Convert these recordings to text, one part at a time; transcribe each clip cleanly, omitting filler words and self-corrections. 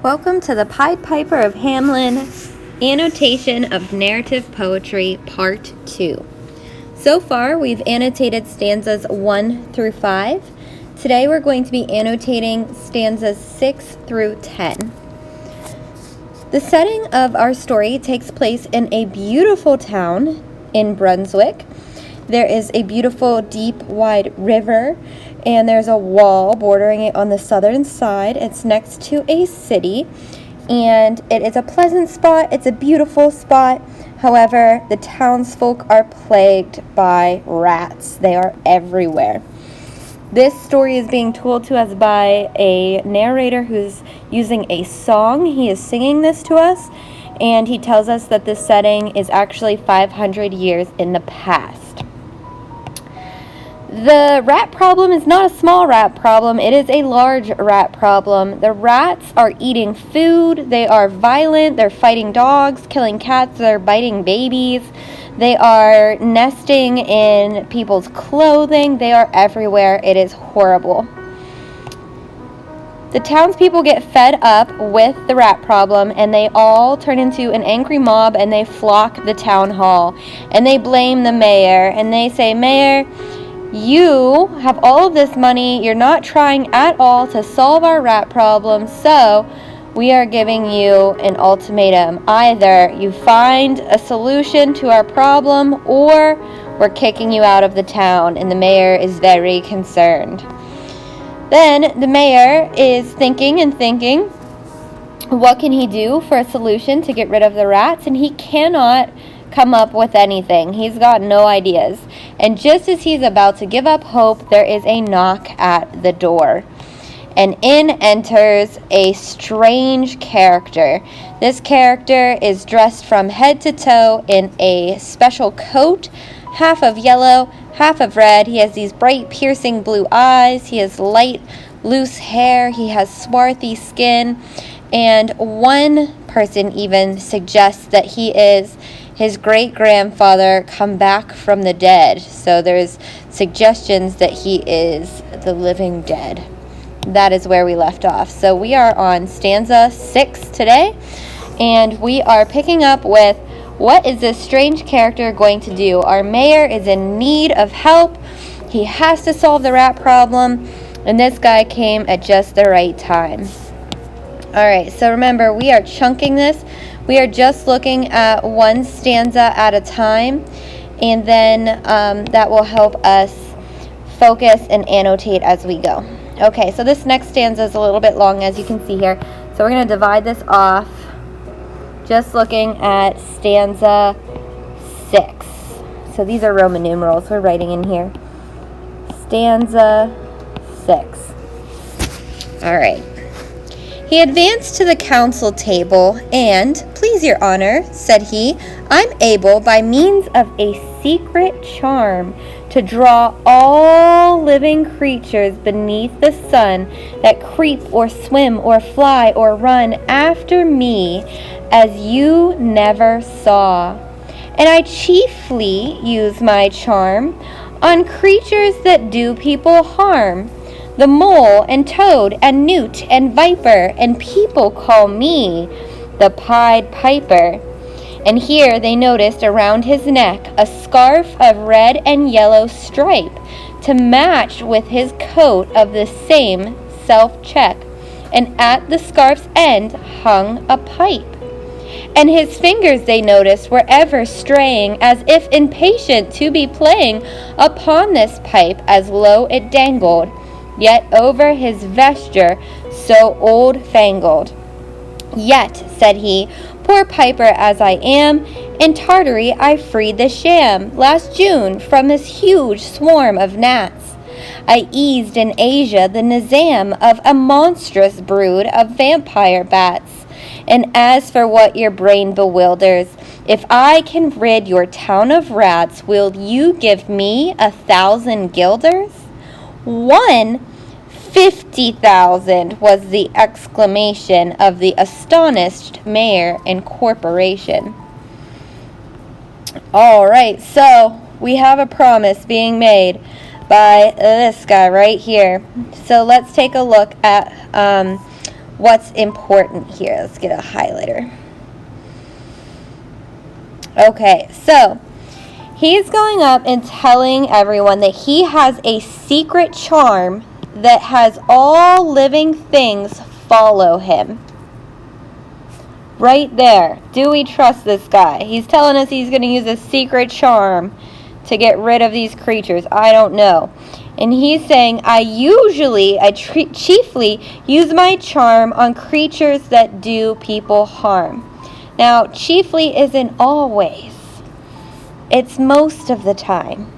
Welcome to the Pied Piper of Hamelin, Annotation of Narrative Poetry, Part 2. So far, we've annotated stanzas 1 through 5. Today, we're going to be annotating stanzas 6 through 10. The setting of our story takes place in a beautiful town in Brunswick. There is a beautiful, deep, wide river, and there's a wall bordering it on the southern side. It's next to a city, and it is a pleasant spot. It's a beautiful spot. However, the townsfolk are plagued by rats. They are everywhere. This story is being told to us by a narrator who's using a song. He is singing this to us, and he tells us that this setting is actually 500 years in the past. The rat problem is not a small rat problem. It is a large rat problem. The rats are eating food. They are violent. They're fighting dogs, killing cats. They're biting babies. They are nesting in people's clothing. They are everywhere. It is horrible. The townspeople get fed up with the rat problem, and they all turn into an angry mob, and they flock the town hall. And they blame the mayor, and they say, "Mayor, you have all of this money. You're not trying at all to solve our rat problem, so we are giving you an ultimatum. Either you find a solution to our problem, or we're kicking you out of the town." And the mayor is very concerned. Then the mayor is thinking, what can he do for a solution to get rid of the rats? And he cannot come up with anything. He's got no ideas. And just as he's about to give up hope, there is a knock at the door. And in enters a strange character. This character is dressed from head to toe in a special coat, half of yellow, half of red. He has these bright, piercing blue eyes. He has light, loose hair. He has swarthy skin. And one person even suggests that he is his great-grandfather come back from the dead. So there's suggestions that he is the living dead. That is where we left off. So we are on stanza 6 today, and we are picking up with, what is this strange character going to do? Our mayor is in need of help. He has to solve the rat problem, and this guy came at just the right time. All right, so remember, we are chunking this. We are just looking at one stanza at a time, and then that will help us focus and annotate as we go. Okay, so this next stanza is a little bit long, as you can see here. So we're going to divide this off, just looking at stanza 6. So these are Roman numerals we're writing in here. Stanza 6. All right. He advanced to the council table, and, "Please, your honor," said he, "I'm able, by means of a secret charm, to draw all living creatures beneath the sun that creep or swim or fly or run after me as you never saw. And I chiefly use my charm on creatures that do people harm. The mole and toad and newt and viper, and people call me the Pied Piper." And here they noticed around his neck a scarf of red and yellow stripe to match with his coat of the same self-check. And at the scarf's end hung a pipe. And his fingers, they noticed, were ever straying, as if impatient to be playing upon this pipe, as low it dangled, yet over his vesture so old-fangled. "Yet," said he, "poor piper as I am, in Tartary I freed the sham last June from this huge swarm of gnats. I eased in Asia the nizam of a monstrous brood of vampire bats. And as for what your brain bewilders, if I can rid your town of rats, will you give me 1,000 guilders? 150,000 was the exclamation of the astonished mayor and corporation. All right, so we have a promise being made by this guy right here. So let's take a look at what's important here. Let's get a highlighter. Okay, so he's going up and telling everyone that he has a secret charm that has all living things follow him. Right there. Do we trust this guy? He's telling us he's going to use a secret charm to get rid of these creatures. I don't know. And he's saying, I chiefly use my charm on creatures that do people harm. Now, chiefly isn't always. It's most of the time.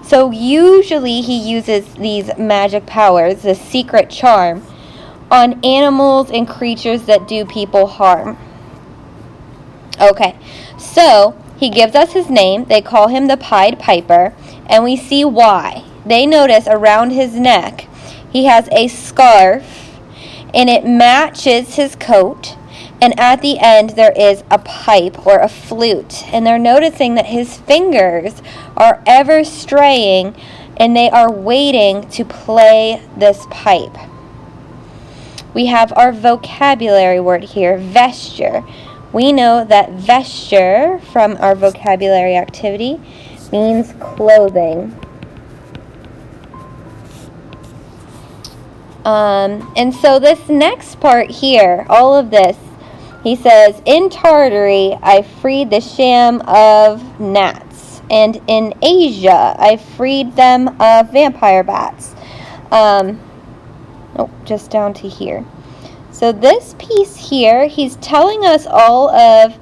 So usually he uses these magic powers, the secret charm, on animals and creatures that do people harm. Okay, so he gives us his name. They call him the Pied Piper, and we see why. They notice around his neck he has a scarf, and it matches his coat, and at the end there is a pipe or a flute, and they're noticing that his fingers are ever straying, and they are waiting to play this pipe. We have our vocabulary word here, vesture. We know that vesture, from our vocabulary activity, means clothing. And so this next part here, all of this, he says, in Tartary, I freed the sham of gnats, and in Asia, I freed them of vampire bats. Just down to here. So this piece here, he's telling us all of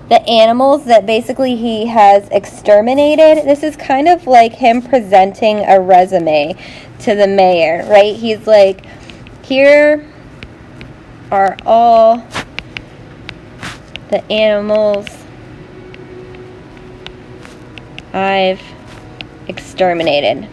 the animals that basically he has exterminated. This is kind of like him presenting a resume to the mayor, right? He's like, here are all the animals I've exterminated.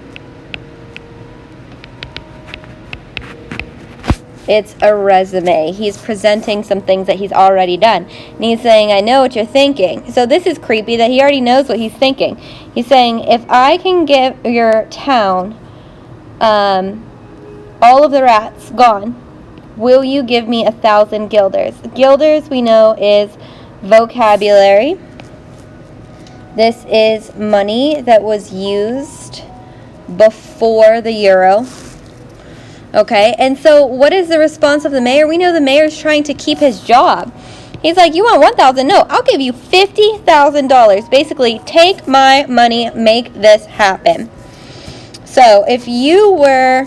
It's a resume. He's presenting some things that he's already done. And he's saying, I know what you're thinking. So this is creepy that he already knows what he's thinking. He's saying, if I can get your town, all of the rats gone, will you give me 1,000 guilders? Guilders, we know, is vocabulary. This is money that was used before the euro. Okay, and so what is the response of the mayor? We know the mayor's trying to keep his job. He's like, you want 1,000? No, I'll give you $50,000. Basically, take my money, make this happen. So if you were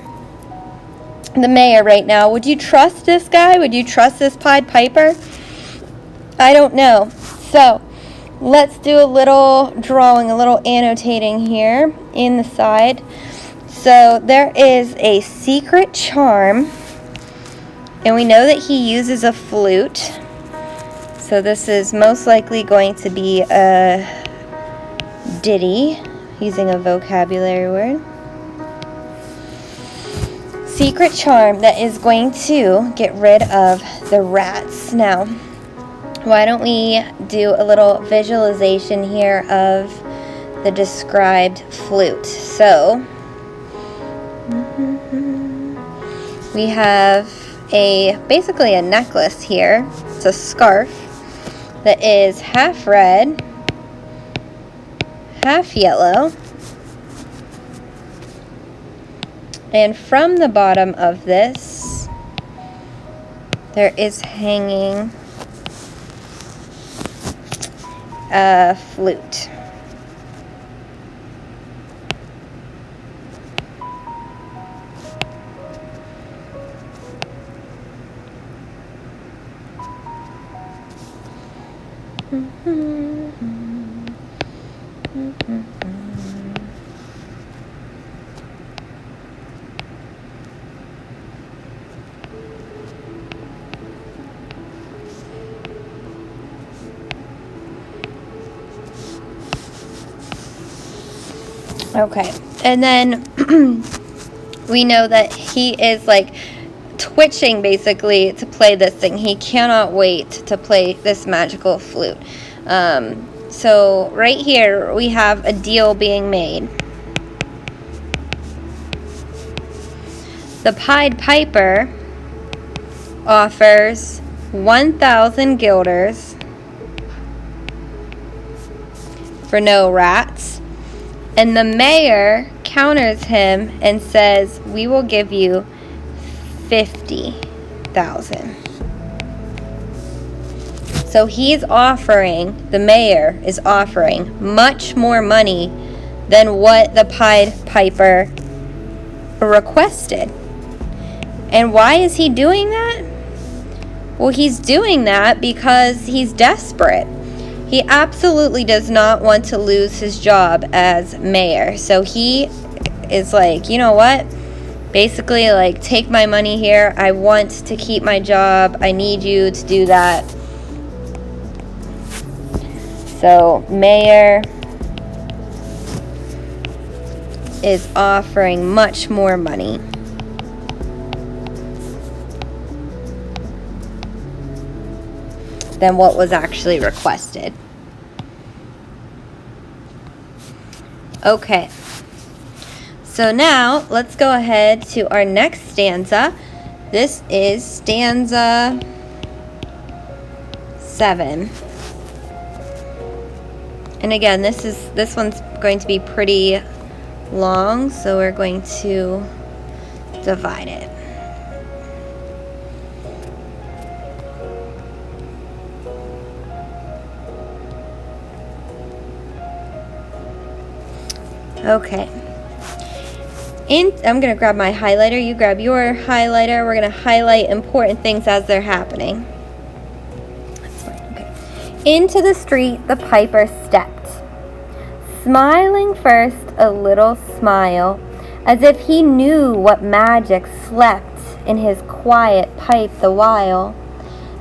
the mayor right now, would you trust this guy? Would you trust this Pied Piper? I don't know. So let's do a little drawing, a little annotating here in the side. So there is a secret charm, and we know that he uses a flute. So this is most likely going to be a ditty, using a vocabulary word. Secret charm that is going to get rid of the rats. Now, why don't we do a little visualization here of the described flute. So we have basically a necklace here. It's a scarf that is half red, half yellow, and from the bottom of this there is hanging a flute. Okay, and then we know that he is like twitching basically to play this thing. He cannot wait to play this magical flute. So right here we have a deal being made. The Pied Piper offers 1,000 guilders for no rats, and the mayor counters him and says, we will give you 50,000. So the mayor is offering much more money than what the Pied Piper requested. And why is he doing that? Well, he's doing that because he's desperate. He absolutely does not want to lose his job as mayor. So he is like, you know what? Basically, like, take my money here. I want to keep my job. I need you to do that. So, mayor is offering much more money. Than what was actually requested. Okay. So now, let's go ahead to our next stanza. This is stanza 7. And again, this one's going to be pretty long, so we're going to divide it. Okay. I'm going to grab my highlighter. You grab your highlighter. We're going to highlight important things as they're happening. That's fine. Okay. Into the street the piper stepped, smiling first a little smile, as if he knew what magic slept in his quiet pipe the while.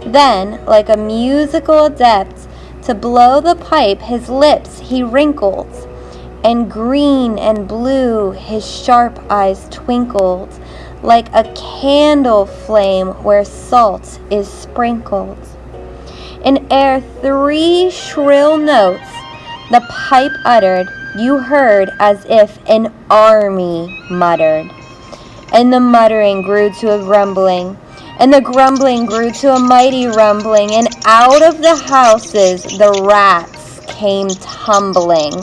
Then, like a musical adept, to blow the pipe his lips he wrinkled, and green and blue his sharp eyes twinkled, like a candle flame where salt is sprinkled. And ere 3 shrill notes the pipe uttered, you heard as if an army muttered. And the muttering grew to a grumbling, and the grumbling grew to a mighty rumbling, and out of the houses the rats came tumbling.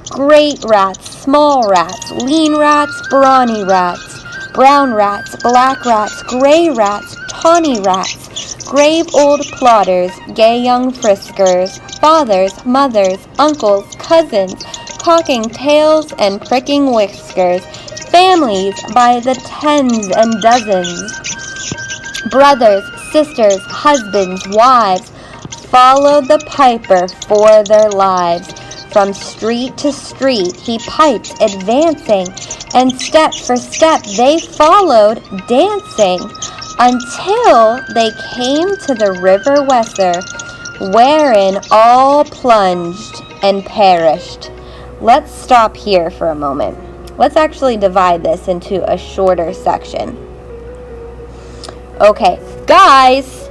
Great rats, small rats, lean rats, brawny rats, brown rats, black rats, gray rats, tawny rats, grave old plodders, gay young friskers, fathers, mothers, uncles, cousins, cocking tails and pricking whiskers, families by the tens and dozens, brothers, sisters, husbands, wives, followed the piper for their lives. From street to street he piped, advancing, and step for step they followed, dancing, until they came to the river Weser, wherein all plunged and perished. Let's stop here for a moment. Let's actually divide this into a shorter section. Okay, guys,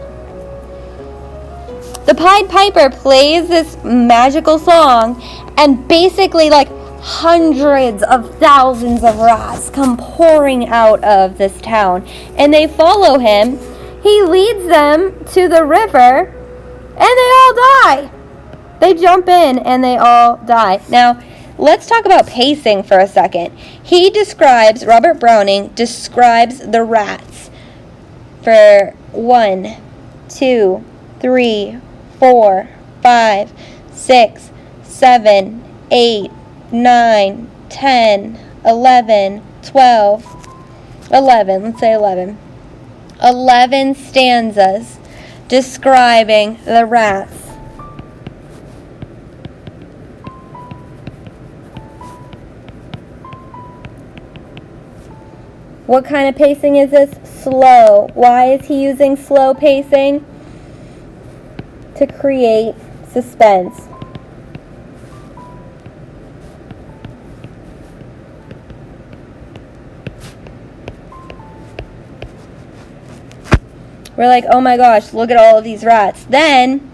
the Pied Piper plays this magical song, and basically like hundreds of thousands of rats come pouring out of this town, and they follow him. He leads them to the river, and they all die. They jump in and they all die. Now, let's talk about pacing for a second. Robert Browning describes the rats for 1, 2, 3, 4, 5, 6, 7, 8, 9, 10, 11, 12, 11, let's say 11. 11 stanzas describing the rats. What kind of pacing is this? Slow. Why is he using slow pacing? To create suspense. We're like, oh my gosh, look at all of these rats. Then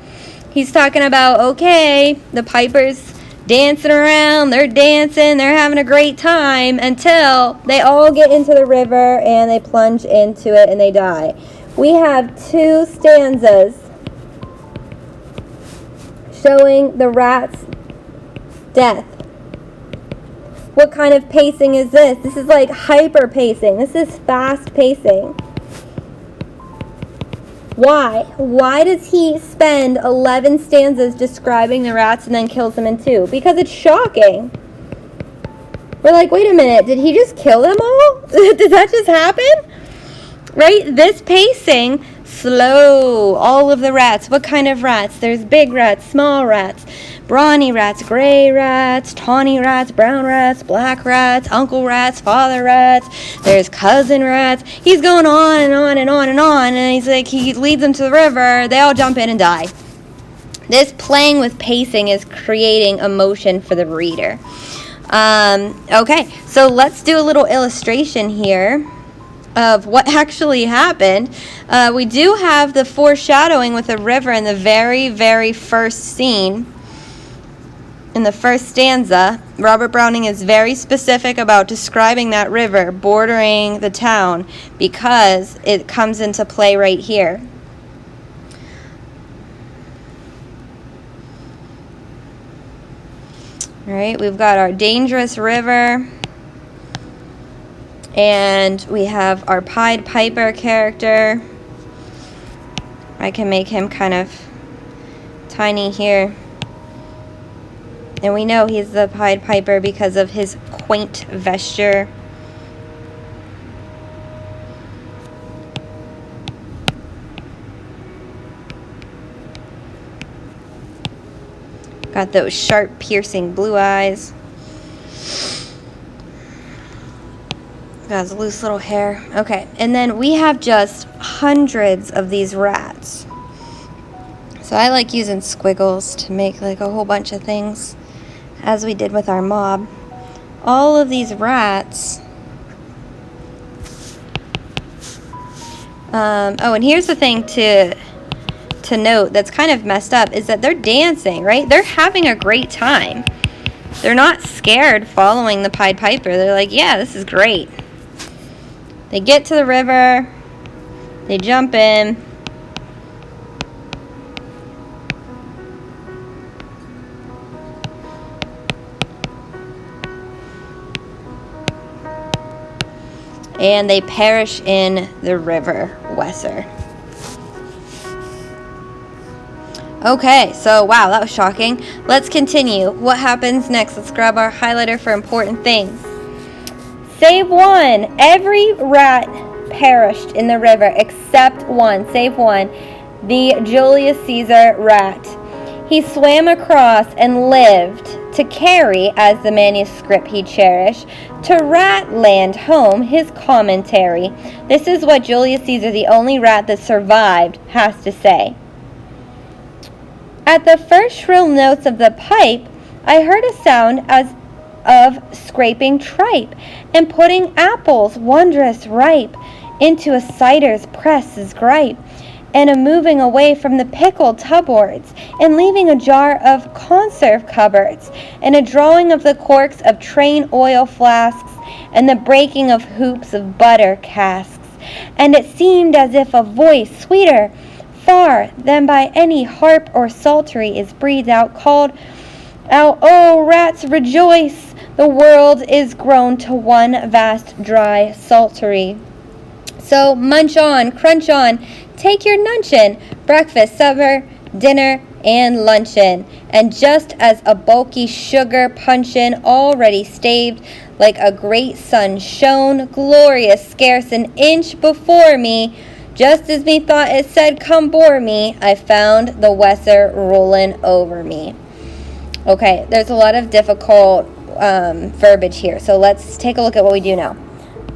he's talking about, okay, the piper's dancing around, they're dancing, they're having a great time until they all get into the river and they plunge into it and they die. we have 2 stanzas showing the rat's death. What kind of pacing is this? This is like hyper pacing. This is fast pacing. Why? Why does he spend 11 stanzas describing the rats and then kills them in 2? Because it's shocking. We're like, wait a minute, did he just kill them all? Did that just happen? Right? This pacing, slow. All of the rats. What kind of rats? There's big rats, small rats, brawny rats, gray rats, tawny rats, brown rats, black rats, uncle rats, father rats. There's cousin rats. He's going on and on and on and on. And he's like, he leads them to the river. They all jump in and die. This playing with pacing is creating emotion for the reader. Okay, so let's do a little illustration here of what actually happened. We do have the foreshadowing with the river in the very, very first scene. In the first stanza, Robert Browning is very specific about describing that river bordering the town because it comes into play right here. All right, we've got our dangerous river, and we have our Pied Piper character. I can make him kind of tiny here. And we know he's the Pied Piper because of his quaint vesture. Got those sharp, piercing blue eyes. Got his loose little hair. Okay, and then we have just hundreds of these rats. So I like using squiggles to make like a whole bunch of things, as we did with our mob. All of these rats. Oh, and here's the thing to note that's kind of messed up is that they're dancing, right? They're having a great time. They're not scared following the Pied Piper. They're like, yeah, this is great. They get to the river. They jump in. And they perish in the river Weser. Okay, so wow, that was shocking. Let's continue. What happens next? Let's grab our highlighter for important things. Save one. Every rat perished in the river except one. Save one. The Julius Caesar rat. He swam across and lived to carry, as the manuscript he cherished, to Ratland home his commentary. This is what Julius Caesar, the only rat that survived, has to say. At the first shrill notes of the pipe, I heard a sound as of scraping tripe, and putting apples wondrous ripe into a cider's press's gripe, and a moving away from the pickled tubboards, and leaving a jar of conserve cupboards, and a drawing of the corks of train oil flasks, and the breaking of hoops of butter casks. And it seemed as if a voice sweeter far than by any harp or psaltery is breathed out, called out, "Oh, rats, rejoice! The world is grown to one vast dry psaltery." So munch on, crunch on, take your nunchin, breakfast, supper, dinner, and luncheon. And just as a bulky sugar punchin, already staved, like a great sun shone, glorious, scarce an inch before me, just as me thought it said, "Come bore me," I found the Weser rollin' over me. Okay, there's a lot of difficult verbiage here, so let's take a look at what we do know.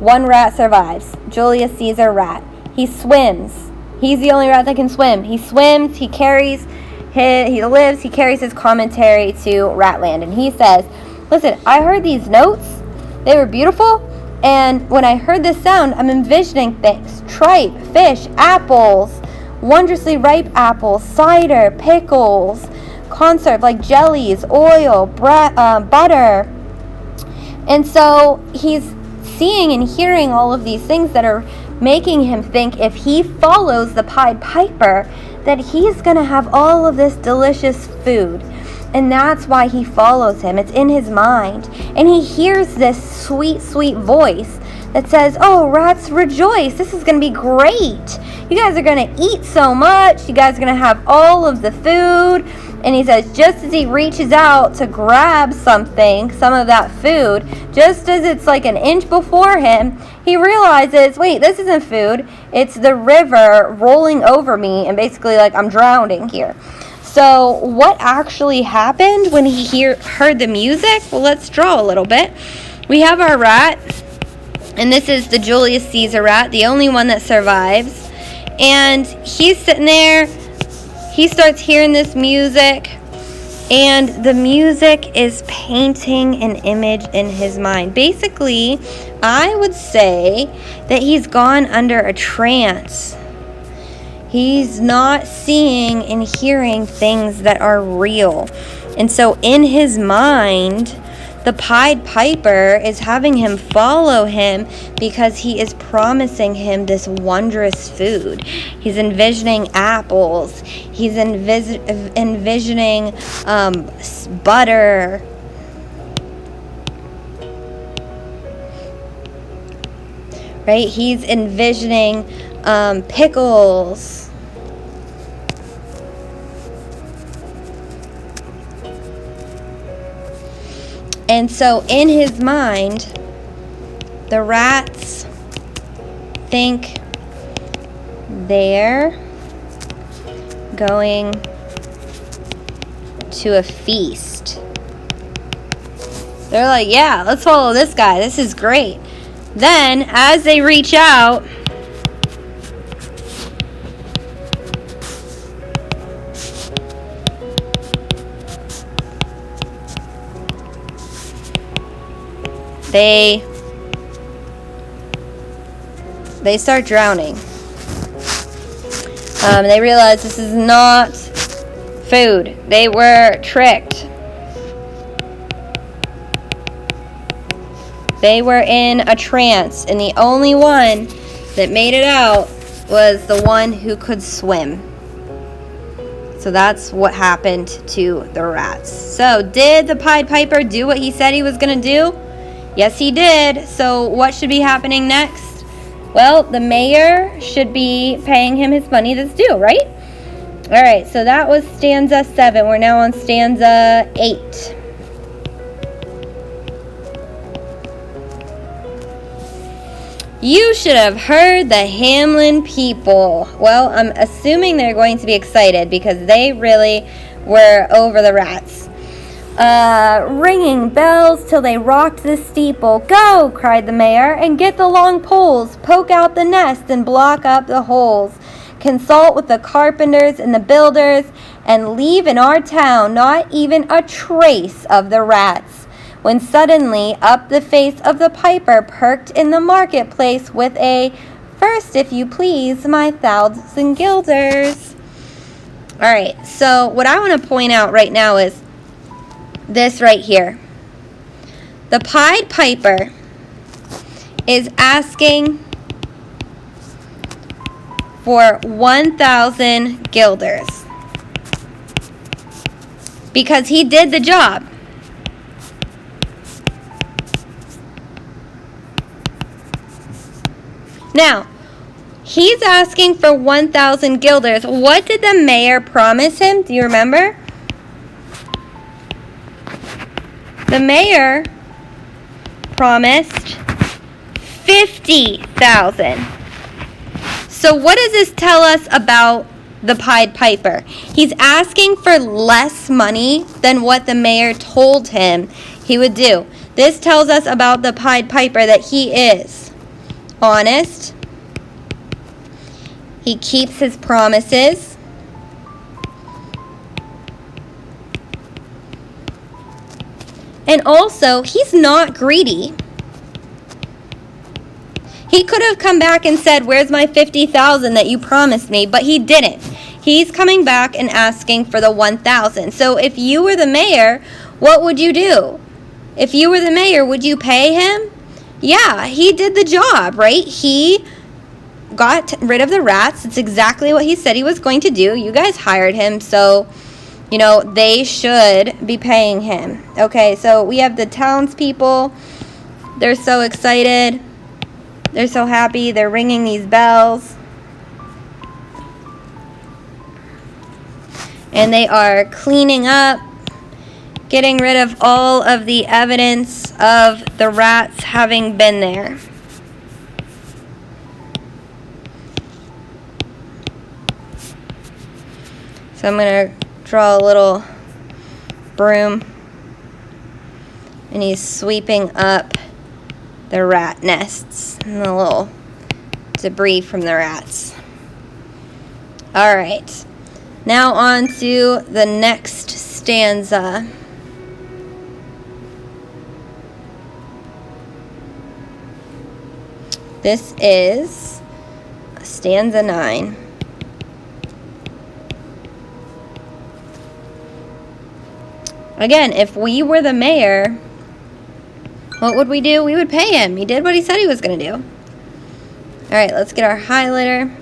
One rat survives. Julius Caesar rat. He swims. He's the only rat that can swim. He swims, he carries, he lives, he carries his commentary to Ratland. And he says, listen, I heard these notes. They were beautiful. And when I heard this sound, I'm envisioning things. Tripe, fish, apples, wondrously ripe apples, cider, pickles, conserve like jellies, oil, butter. And so he's seeing and hearing all of these things that are making him think if he follows the Pied Piper that he's going to have all of this delicious food. And that's why he follows him. It's in his mind. And he hears this sweet, sweet voice that says, "Oh, rats, rejoice. This is going to be great. You guys are going to eat so much. You guys are going to have all of the food." And he says, just as he reaches out to grab something, some of that food, just as it's like an inch before him, he realizes, wait, this isn't food. It's the river rolling over me, and basically like I'm drowning here. So what actually happened when he heard the music? Well, let's draw a little bit. We have our rat, and this is the Julius Caesar rat, the only one that survives. And he's sitting there. He starts hearing this music, and the music is painting an image in his mind. Basically, I would say that he's gone under a trance. He's not seeing and hearing things that are real. And so in his mind, the Pied Piper is having him follow him because he is promising him this wondrous food. He's envisioning apples. He's envisioning butter. Right? He's envisioning pickles. And so in his mind, the rats think they're going to a feast. They're like, yeah, let's follow this guy. This is great. Then, as they reach out, they start drowning. They realize this is not food. They were tricked. They were in a trance, and the only one that made it out was the one who could swim. So that's what happened to the rats. So did the Pied Piper do what he said he was going to do? Yes, he did. So what should be happening next? Well, the mayor should be paying him his money that's due, right? All right, so that was stanza 7. We're now on stanza 8. You should have heard the Hamelin people. Well, I'm assuming they're going to be excited because they really were over the rats. Ringing bells till they rocked the steeple. Go, cried the mayor, and get the long poles. Poke out the nest and block up the holes. Consult with the carpenters and the builders, and leave in our town not even a trace of the rats. When suddenly up the face of the piper perked in the marketplace with a, "First, if you please, my 1,000 guilders." All right, so what I want to point out right now is this right here. The Pied Piper is asking for 1,000 guilders because he did the job. Now, he's asking for 1,000 guilders. What did the mayor promise him? Do you remember? The mayor promised 50,000. So what does this tell us about the Pied Piper? He's asking for less money than what the mayor told him he would do. This tells us about the Pied Piper that he is honest. He keeps his promises. And also, he's not greedy. He could have come back and said, "Where's my 50,000 that you promised me?" But he didn't. He's coming back and asking for the 1,000. So if you were the mayor, what would you do? If you were the mayor, would you pay him? Yeah, he did the job, right? He got rid of the rats. It's exactly what he said he was going to do. You guys hired him, so, you know, they should be paying him. Okay, so we have the townspeople. They're so excited. They're so happy. They're ringing these bells. And they are cleaning up, getting rid of all of the evidence of the rats having been there. So I'm going to draw a little broom, and he's sweeping up the rat nests and the little debris from the rats. All right, now on to the next stanza. This is stanza 9. Again, if we were the mayor, what would we do? We would pay him. He did what he said he was going to do. All right, let's get our highlighter.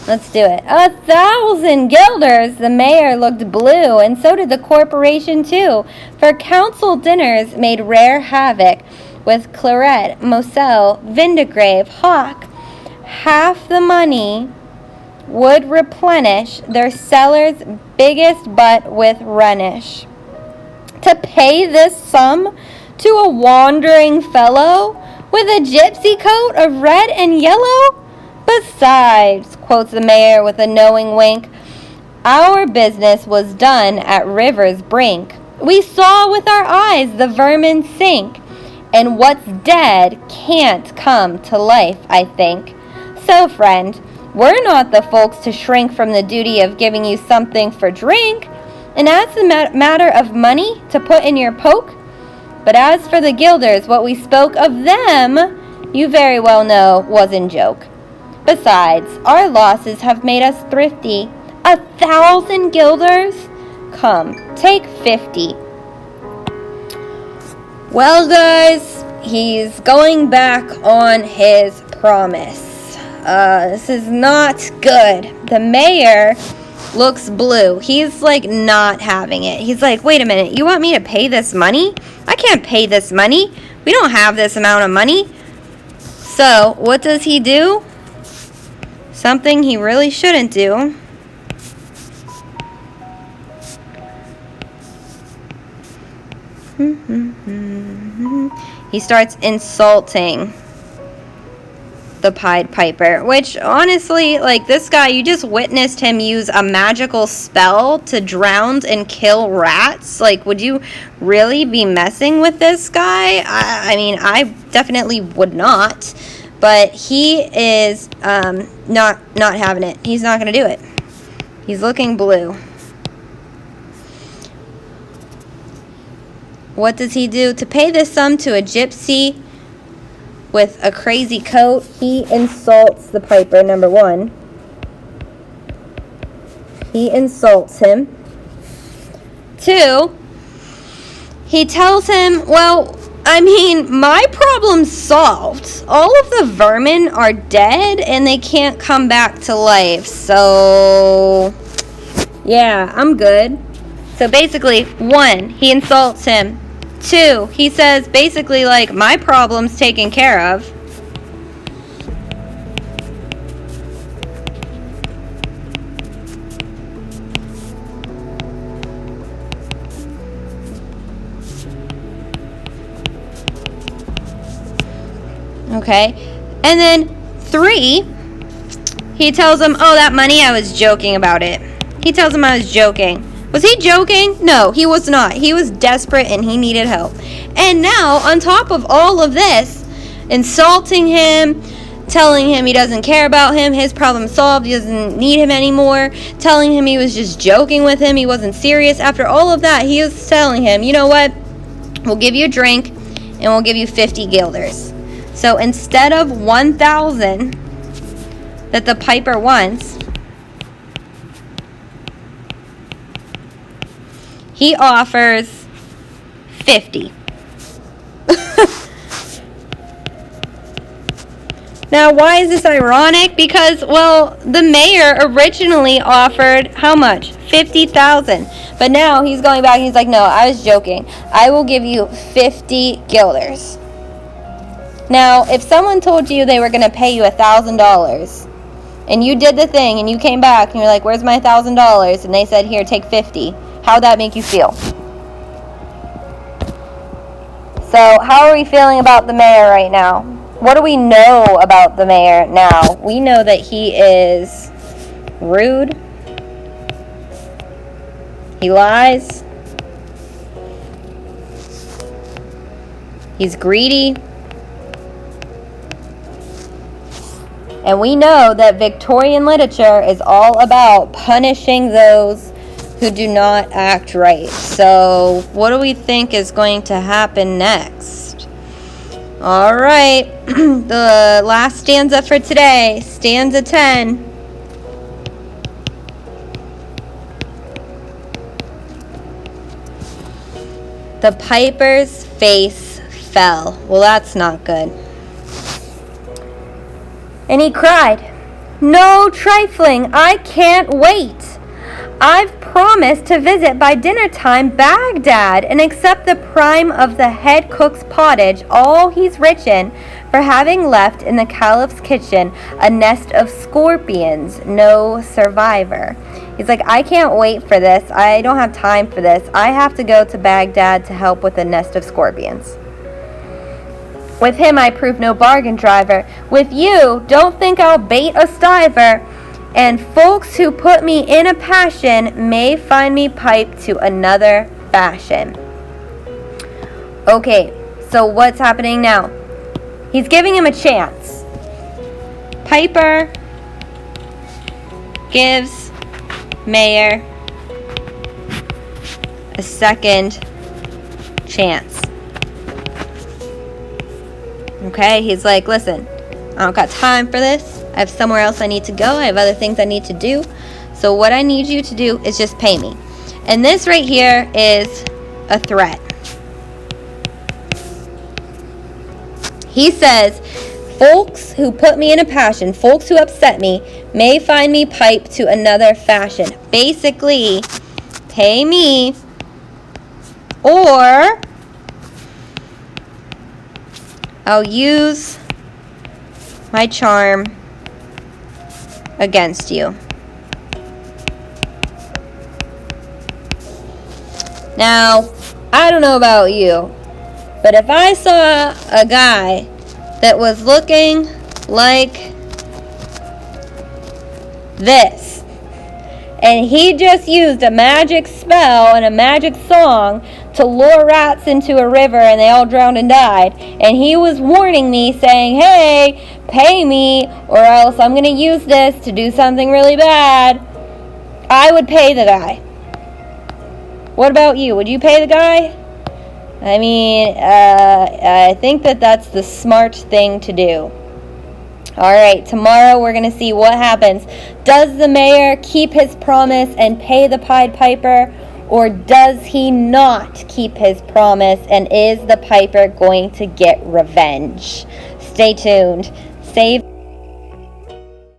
Let's do it. 1,000 guilders. The mayor looked blue, and so did the corporation too. For council dinners made rare havoc with claret, moselle, vindigrave, hock. Half the money would replenish their cellar's biggest butt with Rhenish. To pay this sum to a wandering fellow with a gypsy coat of red and yellow? Besides, quotes the mayor with a knowing wink, our business was done at river's brink. We saw with our eyes the vermin sink, and what's dead can't come to life, I think. So, friend, we're not the folks to shrink from the duty of giving you something for drink, and as a matter of money to put in your poke. But as for the guilders, what we spoke of them, you very well know was in joke. Besides, our losses have made us thrifty. 1,000 guilders? Come, take 50. Well, guys, he's going back on his promise. This is not good. The mayor looks blue. He's like not having it. He's like, wait a minute, you want me to pay this money? I can't pay this money. We don't have this amount of money. So, what does he do? Something he really shouldn't do. He starts insulting the Pied Piper, which honestly, like, this guy, you just witnessed him use a magical spell to drown and kill rats. Like, would you really be messing with this guy? I mean, I definitely would not, but he is not having it. He's not gonna do it. He's looking blue. What does he do? To pay this sum to a gypsy with a crazy coat, he insults the piper, number one. He insults him. 2, he tells him, well, I mean, my problem's solved. All of the vermin are dead and they can't come back to life. So, yeah, I'm good. So basically, 1, he insults him. 2, he says basically like, my problem's taken care of. Okay, and then 3, he tells him, oh, that money, I was joking about it. He tells him I was joking. Was he joking? No, he was not. He was desperate and he needed help. And now, on top of all of this, insulting him, telling him he doesn't care about him, his problem solved, he doesn't need him anymore, telling him he was just joking with him, he wasn't serious. After all of that, he was telling him, you know what, we'll give you a drink and we'll give you 50 guilders. So instead of 1,000 that the piper wants, he offers 50. Now, why is this ironic? Because, well, the mayor originally offered how much? 50,000. But now he's going back and he's like, no, I was joking. I will give you 50 guilders. Now, if someone told you they were going to pay you $1,000 and you did the thing and you came back and you're like, where's my $1,000? And they said, here, take 50. How'd that make you feel? So, how are we feeling about the mayor right now? What do we know about the mayor now? We know that he is rude. He lies. He's greedy. And we know that Victorian literature is all about punishing those who do not act right. So, what do we think is going to happen next? All right, the last stanza for today, stanza 10. The piper's face fell. Well, that's not good. And he cried, "No trifling, I can't wait. I've promised to visit by dinner time Baghdad and accept the prime of the head cook's pottage, all he's rich in, for having left in the caliph's kitchen a nest of scorpions, no survivor." He's like, I can't wait for this. I don't have time for this. I have to go to Baghdad to help with a nest of scorpions. With him I prove no bargain driver. With you, don't think I'll bait a stiver. And folks who put me in a passion may find me piped to another fashion. Okay, so what's happening now? He's giving him a chance. Piper gives Mayor a second chance. Okay, he's like, listen, I don't got time for this. I have somewhere else I need to go. I have other things I need to do. So what I need you to do is just pay me. And this right here is a threat. He says, folks who put me in a passion, folks who upset me, may find me piped to another fashion. Basically, pay me or I'll use my charm against you. Now, I don't know about you, but if I saw a guy that was looking like this, and he just used a magic spell and a magic song to lure rats into a river and they all drowned and died, and he was warning me saying, hey, pay me or else I'm going to use this to do something really bad, I would pay the guy. What about you? Would you pay the guy? I mean, I think that's the smart thing to do. Alright, tomorrow we're going to see what happens. Does the mayor keep his promise and pay the Pied Piper? Or does he not keep his promise, and is the Piper going to get revenge? Stay tuned. Save